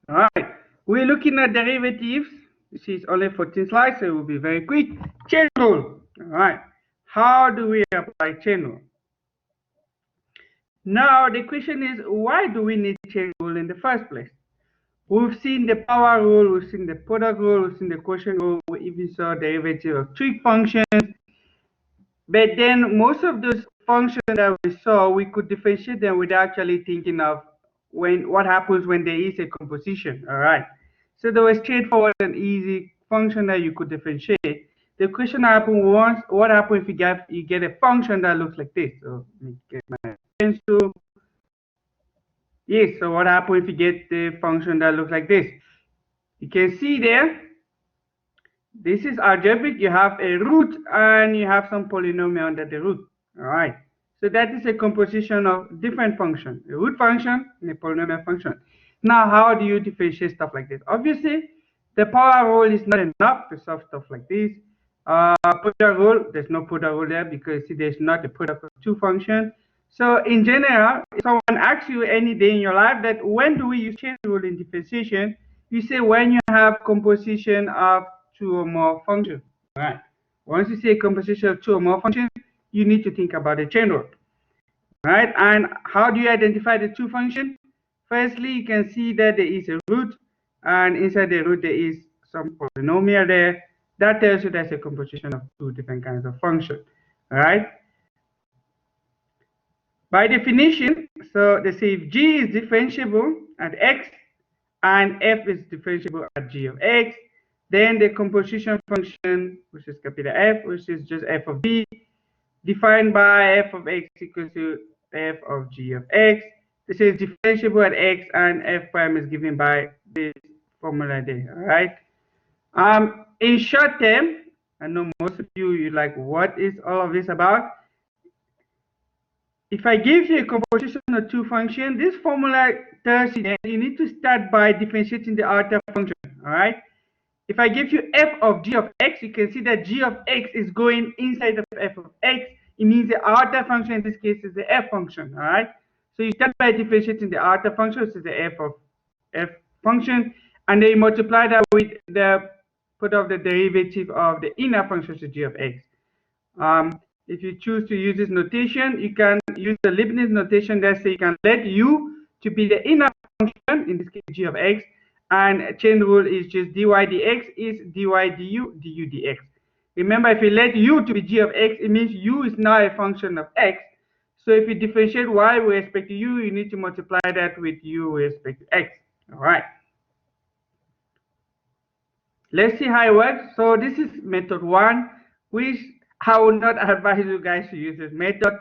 All right, we're looking at derivatives. This is only 14 slides, so it will be very quick. Chain rule. All right, how do we apply chain rule? Now, the question is, why do we need chain rule in the first place? We've seen the power rule, we've seen the product rule, we've seen the quotient rule, we even saw derivative of trig functions. But then most of those functions that we saw, we could differentiate them without actually thinking of what happens when there is a composition. All right. So there was straightforward and easy function that you could differentiate. The question happens once, what happens if you get a function that looks like this? So let me get my pencil. Yes, so what happens if you get the function that looks like this? You can see there, this is algebraic. You have a root and you have some polynomial under the root. All right. So that is a composition of different functions, a root function and a polynomial function. Now, how do you differentiate stuff like this? Obviously, the power rule is not enough to solve stuff like this. Product rule, there's no product rule there because see, there's not the product of two functions. So in general, if someone asks you any day in your life that when do we use chain rule in differentiation, you say when you have composition of two or more functions. All right. Once you say composition of two or more functions, you need to think about the chain rule. Right? And how do you identify the two functions? Firstly, you can see that there is a root, and inside the root there is some polynomial there. That tells you there's a composition of two different kinds of functions. All right. By definition, so they say if g is differentiable at x and f is differentiable at g of x, then the composition function, which is capital F, which is just f of g, defined by f of x equals to f of g of x. This is differentiable at x and f prime is given by this formula there. All right. In short term, I know most of you're like, what is all of this about? If I give you a composition of two functions, this formula tells you that you need to start by differentiating the outer function. All right. If I give you f of g of x, you can see that g of x is going inside of f of x. It means the outer function in this case is the f function. All right. So you start by differentiating the outer function, which is the f of f function, and then you multiply that with the product of the derivative of the inner function, which is g of x. If you choose to use this notation, you can use the Leibniz notation that says you can let u to be the inner function, in this case g of x, and chain rule is just dy dx is dy du dx. Remember, if you let u to be g of x, it means u is now a function of x. So if you differentiate y with respect to u, you need to multiply that with u with respect to x. All right. Let's see how it works. So this is method one, which I would not advise you guys to use this method.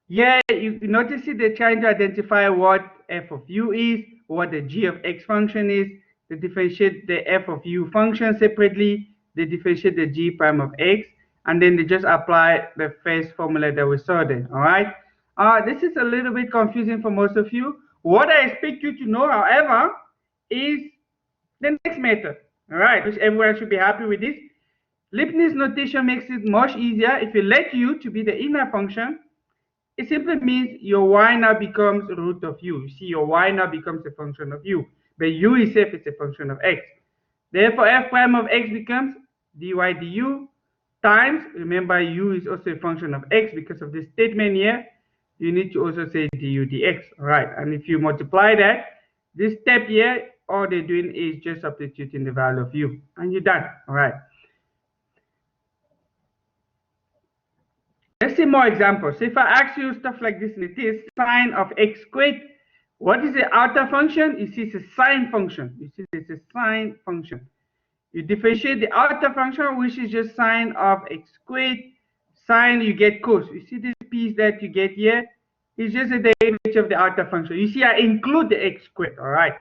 Yeah, you notice they're trying to identify what f of u is, what the g of x function is. They differentiate the f of u function separately. They differentiate the g prime of x, and then they just apply the first formula that we saw there. All right. This is a little bit confusing for most of you. What I expect you to know, however, is the next method. All right, which everyone should be happy with this. Leibniz notation makes it much easier. If you let u to be the inner function, it simply means your y now becomes root of u. You see, your y now becomes a function of u, but u itself is a function of x. Therefore, f prime of x becomes dy du times, remember u is also a function of x because of this statement here, you need to also say du dx. All right, and if you multiply that, this step here, all they're doing is just substituting the value of u, and you're done. All right. Let's see more examples. So if I ask you stuff like this, it is sine of x squared. What is the outer function? You see it's a sine function. You see it's a sine function. You differentiate the outer function, which is just sine of x squared. Sine, you get cos. You see this piece that you get here? It's just a derivative of the outer function. You see I include the x squared, all right?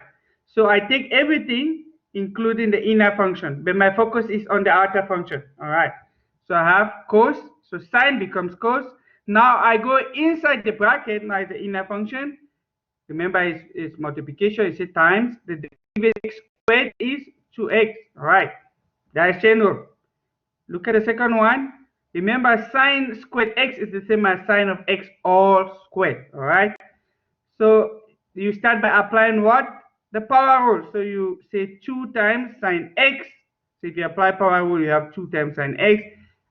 So I take everything, including the inner function, but my focus is on the outer function, all right? So I have cos, so sine becomes cos. Now I go inside the bracket, now the inner function. Remember, it's multiplication, it's a times. The derivative x squared is 2x, all right? That is chain rule. Look at the second one. Remember, sine squared x is the same as sine of x all squared, all right? So you start by applying what? The power rule. So you say 2 times sine x. So if you apply power rule, you have 2 times sine x.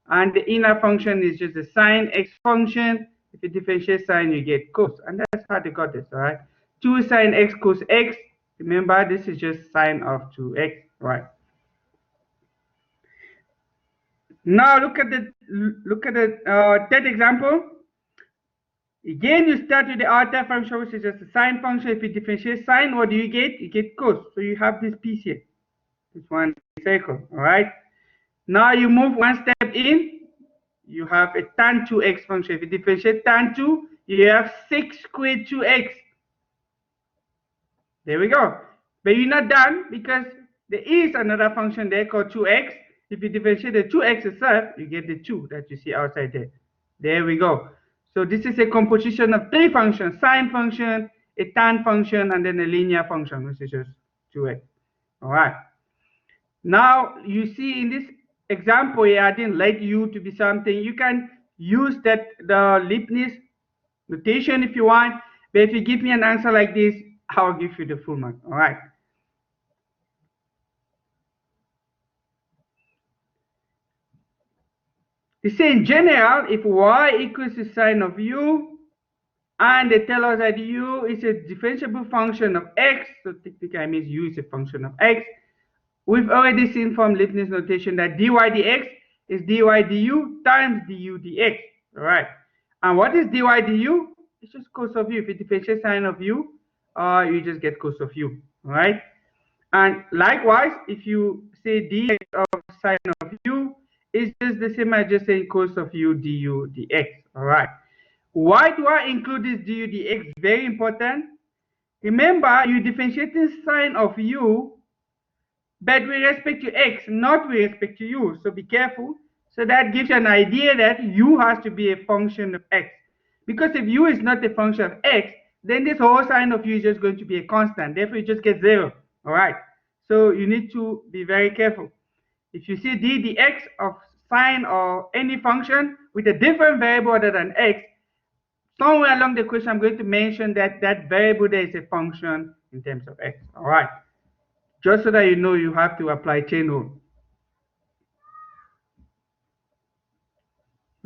And the inner function is just the sine x function. If you differentiate sine, you get cos. And that's how they got this, all right? 2 sine x cos x. Remember, this is just sine of 2x, right? Now look at the third example. Again, you start with the alpha function, which is just a sine function. If you differentiate sine, what do you get? You get cos. So you have this piece here. This one circle, all right? Now you move one step in. You have a tan 2x function. If you differentiate tan 2, you have 6 squared 2x. There we go. But you're not done because there is another function there called 2x. If you differentiate the 2x itself, you get the 2 that you see outside there. There we go. So this is a composition of 3 functions: sine function, a tan function, and then a linear function, which is just 2x. All right. Now you see in this example here, I didn't like u to be something. You can use that the Leibniz notation if you want, but if you give me an answer like this, I'll give you the full mark. All right. You say in general, if y equals the sine of u, and they tell us that u is a differentiable function of x, so technically I mean u is a function of x. We've already seen from Leibniz notation that dy dx is dy du times du dx. All right. And what is dy du? It's just cos of u. If you differentiate sine of u, you just get cos of u. All right. And likewise, if you say dx of sine of u, it's just the same as just saying cos of u du dx. All right. Why do I include this du dx? Very important. Remember, you differentiating sine of u, but with respect to x, not with respect to u. So be careful. So that gives you an idea that u has to be a function of x. Because if u is not a function of x, then this whole sine of u is just going to be a constant. Therefore, you just get 0. All right. So you need to be very careful. If you see d dx of sine or any function with a different variable other than x, somewhere along the question, I'm going to mention that that variable there is a function in terms of x. All right. Just so that you know, you have to apply chain rule.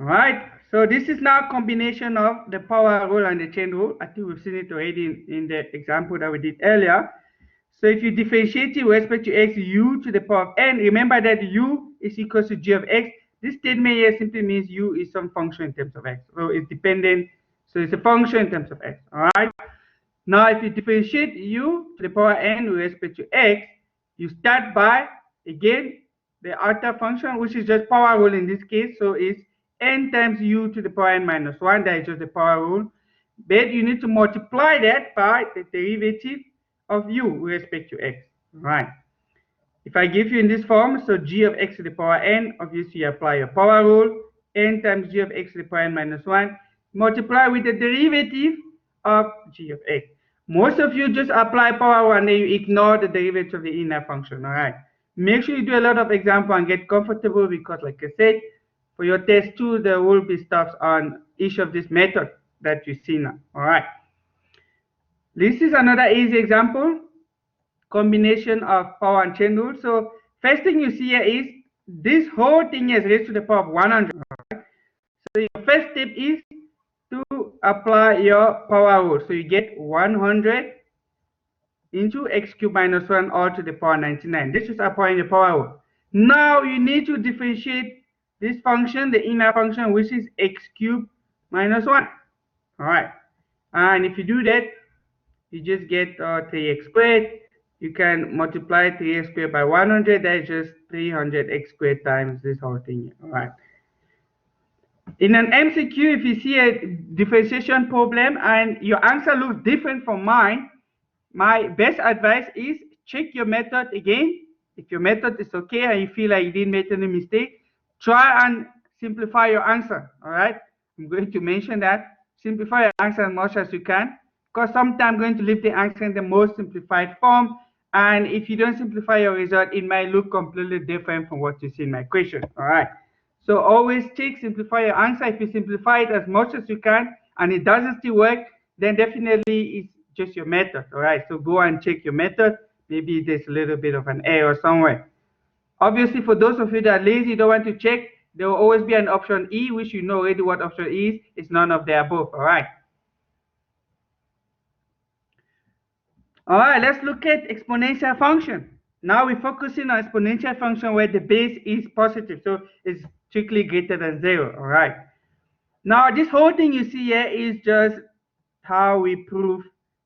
All right. So this is now a combination of the power rule and the chain rule. I think we've seen it already in the example that we did earlier. So if you differentiate with respect to x, u to the power of n, remember that u is equal to g of x. This statement here simply means u is some function in terms of x. So it's dependent. So it's a function in terms of x. All right. Now, if you differentiate u to the power n with respect to x, you start by, again, the alpha function, which is just power rule in this case. So it's n times u to the power n minus 1. That is just the power rule. But you need to multiply that by the derivative of u with respect to x. Right. If I give you in this form, so g of x to the power n, obviously you apply your power rule, n times g of x to the power n minus 1, multiply with the derivative of g of x. Most of you just apply power rule and then you ignore the derivative of the inner function. All right. Make sure you do a lot of example and get comfortable because, like I said, for your test 2, there will be stuff on each of these methods that you see now. All right. This is another easy example, combination of power and chain rule. So first thing you see here is this whole thing is raised to the power of 100. Right? So your first step is to apply your power rule. So you get 100 into x cubed minus 1 all to the power 99. This is applying the power rule. Now you need to differentiate this function, the inner function, which is x cubed minus 1. All right. And if you do that, you just get 3x squared. You can multiply 3x squared by 100. That is just 300x squared times this whole thing. All right. In an MCQ, if you see a differentiation problem and your answer looks different from mine, my best advice is check your method again. If your method is okay and you feel like you didn't make any mistake, try and simplify your answer. All right. I'm going to mention that. Simplify your answer as much as you can, because sometimes I'm going to leave the answer in the most simplified form. And if you don't simplify your result, it might look completely different from what you see in my question. All right. So always check, simplify your answer. If you simplify it as much as you can and it doesn't still work, then definitely it's just your method. All right, so go and check your method. Maybe there's a little bit of an error somewhere. Obviously, for those of you that are lazy, don't want to check, there will always be an option E, which you know already what option E is. It's none of the above. All right. All right, let's look at exponential function. Now we're focusing on exponential function where the base is positive, so it's strictly greater than 0. All right. Now this whole thing you see here is just how we prove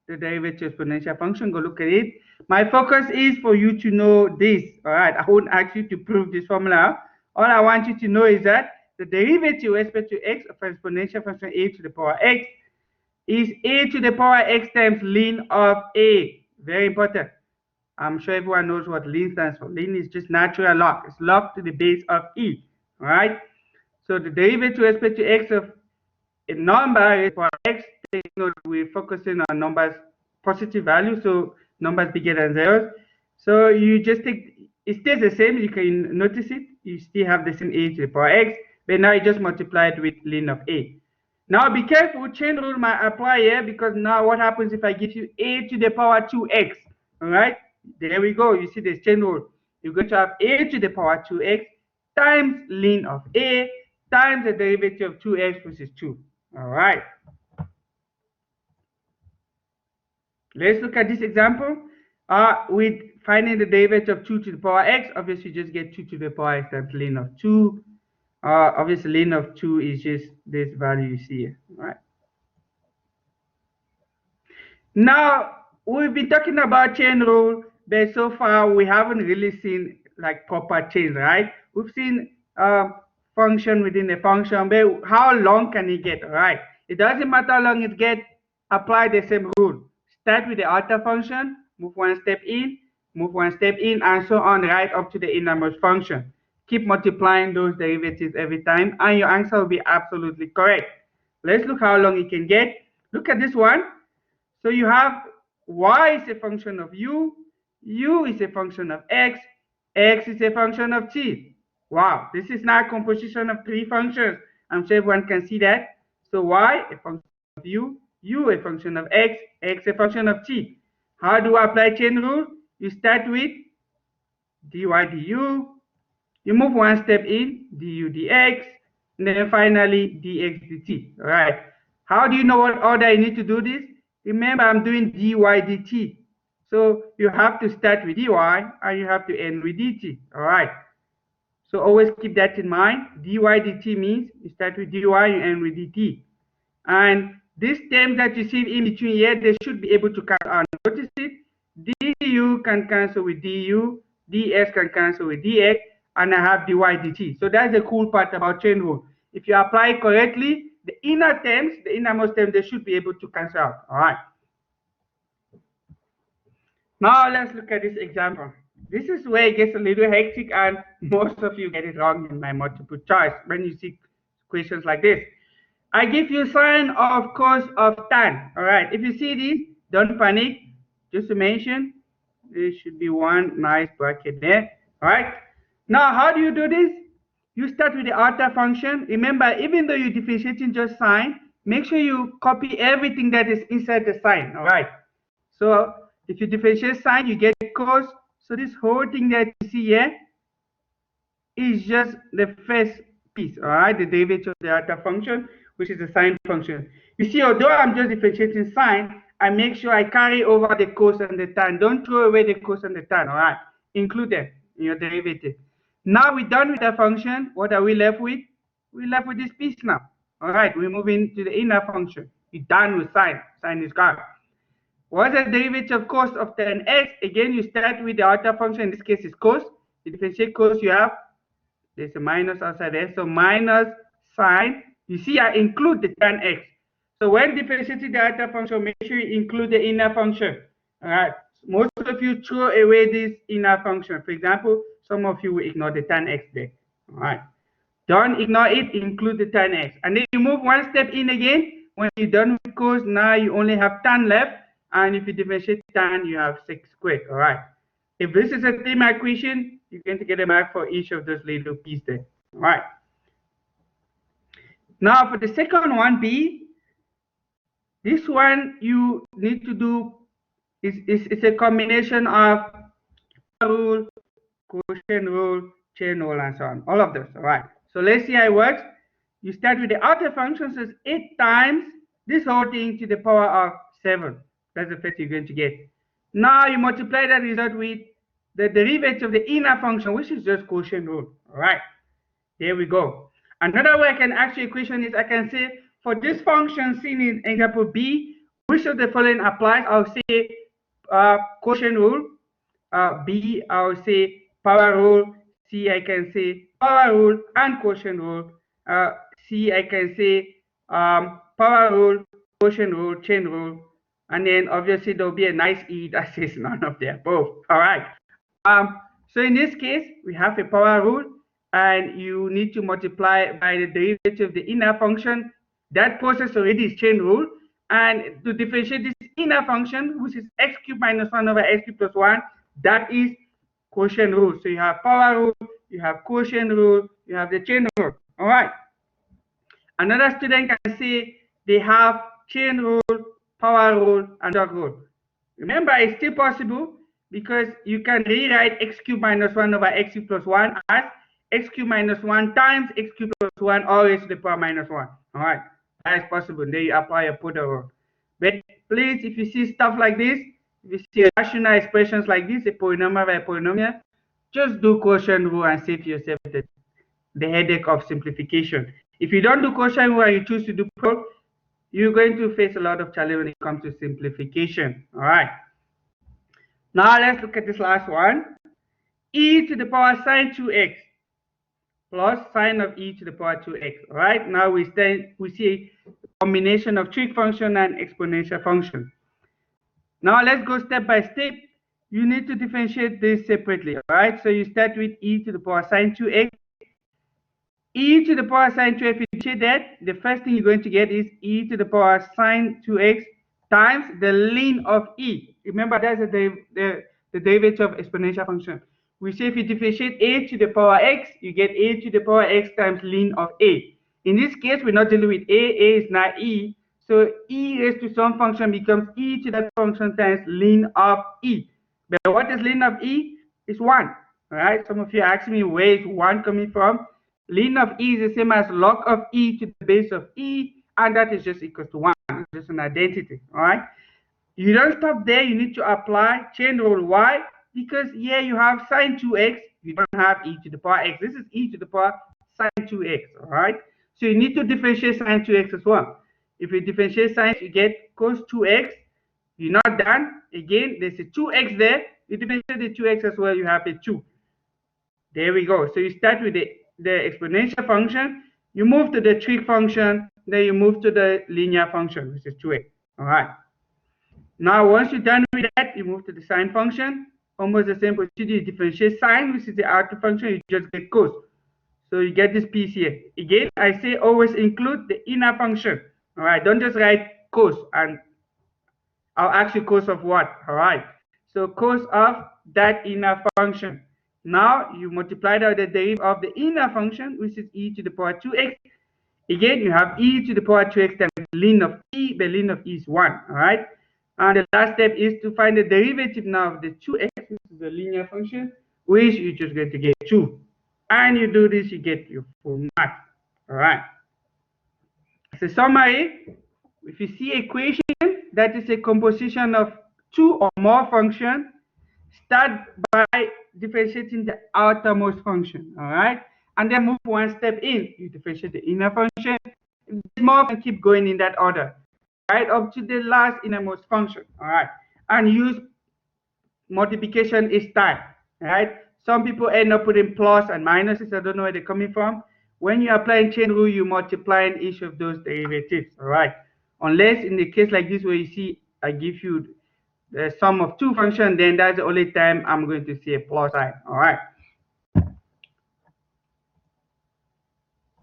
the derivative exponential function. Go look at it. My focus is for you to know this. All right, I won't ask you to prove this formula. All I want you to know is that the derivative with respect to x of exponential function a to the power x is a to the power x times ln of a. Very important. I'm sure everyone knows what ln stands for. Ln is just natural log. It's log to the base of e. All right. So the derivative with respect to x of a number is for x. Take note, we're focusing on numbers positive value, so numbers bigger than zeros. So you just take, it stays the same. You can notice it. You still have the same a to the power x, but now you just multiply it with ln of a. Now be careful, chain rule might apply here, because now what happens if I give you a to the power 2x? All right, there we go. You see this chain rule. You're going to have a to the power 2x times ln of a times the derivative of 2x, which is 2. All right. Let's look at this example. With finding the derivative of 2 to the power x, obviously you just get 2 to the power x times ln of 2. Obviously ln of 2 is just this value you see here. All right. Now, we've been talking about chain rule, but so far we haven't really seen like proper chain, right? We've seen function within a function, but how long can it get, all right? It doesn't matter how long it gets, apply the same rule. Start with the outer function, move one step in, move one step in, and so on, right up to the innermost function. Keep multiplying those derivatives every time, and your answer will be absolutely correct. Let's look how long it can get. Look at this one. So you have y is a function of u is a function of x is a function of t. Wow, this is now a composition of 3 functions. I'm sure everyone can see that. So y, a function of u a function of x a function of t. How do I apply chain rule? You start with dy du, you move one step in, du dx, and then finally dx dt. All right. How do you know what order you need to do this? Remember, I'm doing dy dt. So you have to start with dy and you have to end with dt. All right. So always keep that in mind. Dy dt means you start with dy, you end with dt. And these terms that you see in between here, they should be able to cancel out. Notice it. Du can cancel with du, ds can cancel with dx, and I have dy dt. So that's the cool part about chain rule. If you apply it correctly, the inner terms, the innermost terms, they should be able to cancel out. All right. Now let's look at this example. This is where it gets a little hectic, and most of you get it wrong in my multiple choice when you see questions like this. I give you sign of cos of tan. All right. If you see this, don't panic. Just to mention, there should be one nice bracket there. All right. Now, how do you do this? You start with the outer function. Remember, even though you're differentiating just sign, make sure you copy everything that is inside the sign. All right. So if you differentiate sign, you get cos. So this whole thing that you see here is just the first piece, all right, the derivative of the outer function, which is the sine function. You see, although I'm just differentiating sine, I make sure I carry over the cos and the tan. Don't throw away the cos and the tan, all right? Include them in your derivative. Now we're done with the function. What are we left with? We're left with this piece now. All right, we're moving to the inner function. We're done with sine. Sine is gone. What's the derivative of cos of tan x? Again, you start with the outer function. In this case, is cos. You differentiate cos, you have, there's a minus outside there. So minus sine. You see, I include the tan x. So when differentiating the outer function, make sure you include the inner function. All right. Most of you throw away this inner function. For example, some of you will ignore the tan x there. All right. Don't ignore it, include the tan x. And then you move one step in again. When you're done with cos, now you only have tan left. And if you differentiate tan, you have 6 squared. All right. If this is a 3-mark question, you're going to get a mark for each of those little pieces there. All right. Now for the second one, B, This one you need to do is a combination of rule, quotient rule, chain rule, and so on. All of those. All right. So let's see how it works. You start with the outer function, so it's 8 times this whole thing to the power of 7. That's the first you're going to get. Now you multiply that result with the derivative of the inner function, which is just quotient rule. All right. Here we go. Another way I can ask you a question is I can say for this function seen in example B, which of the following applies? I'll say quotient rule. B, I'll say power rule. C, I can say power rule and quotient rule. C, I can say power rule, quotient rule, chain rule. And then obviously there'll be a nice E that says none of the above. All right. So in this case, we have a power rule, and you need to multiply by the derivative of the inner function. That process already is chain rule. And to differentiate this inner function, which is x cubed minus 1 over x cubed plus 1, that is quotient rule. So you have power rule, you have quotient rule, you have the chain rule. All right. Another student can say they have chain rule, power rule, and dot rule. Remember, it's still possible because you can rewrite x cubed minus 1 over x cubed plus 1 as x cubed minus 1 times x cubed plus 1 all raised to the power minus 1. All right, that is possible. Then you apply a product rule. But please, if you see stuff like this, if you see rational expressions like this, a polynomial by a polynomial, just do quotient rule and save yourself the headache of simplification. If you don't do quotient rule and you choose to do product, you're going to face a lot of challenge when it comes to simplification. All right. Now let's look at this last one. E to the power sine 2x plus sine of e to the power 2x. All right. Now we see a combination of trig function and exponential function. Now let's go step by step. You need to differentiate this separately. All right. So you start with e to the power sine 2x. E to the power sine 2x, if you differentiate that, the first thing you're going to get is e to the power sine 2x times the ln of e. Remember, that's the derivative of exponential function. We say if you differentiate a to the power x, you get a to the power x times ln of a. In this case, we're not dealing with a is now e. So e raised to some function becomes e to that function times ln of e. But what is ln of e? It's 1. All right. Some of you are asking me where is 1 coming from. Ln of e is the same as log of e to the base of e, and that is just equal to 1. It's just an identity. All right. You don't stop there. You need to apply chain rule. Why? Because here you have sine 2x. You don't have e to the power x. This is e to the power sine 2x. All right. So you need to differentiate sine 2x as well. If you differentiate sine, you get cos 2x. You're not done. Again, there's a 2x there. You differentiate the 2x as well. You have a 2. There we go. So you start with the exponential function, you move to the trig function, then you move to the linear function, which is 2x. All right. Now, once you're done with that, you move to the sine function. Almost the same procedure. You differentiate sine, which is the outer function, you just get cos. So you get this piece here. Again, I say always include the inner function. All right. Don't just write cos, and I'll ask you cos of what. All right. So cos of that inner function. Now you multiply out the derivative of the inner function, which is e to the power 2x. Again, you have e to the power 2x times ln of e, but ln of e is 1. All right. And the last step is to find the derivative now of the 2x, which is the linear function, which you're just going to get 2. And you do this, you get your full mark. All right. As a summary, if you see an equation that is a composition of 2 or more functions, start by differentiating the outermost function, all right? And then move one step in. You differentiate the inner function. More can keep going in that order, right? Up to the last innermost function, all right? And use multiplication each time, right? Some people end up putting plus and minuses. I don't know where they're coming from. When you're applying chain rule, you multiply each of those derivatives, all right? Unless in the case like this where you see I give you the sum of 2 functions, then that's the only time I'm going to see a plus sign. All right.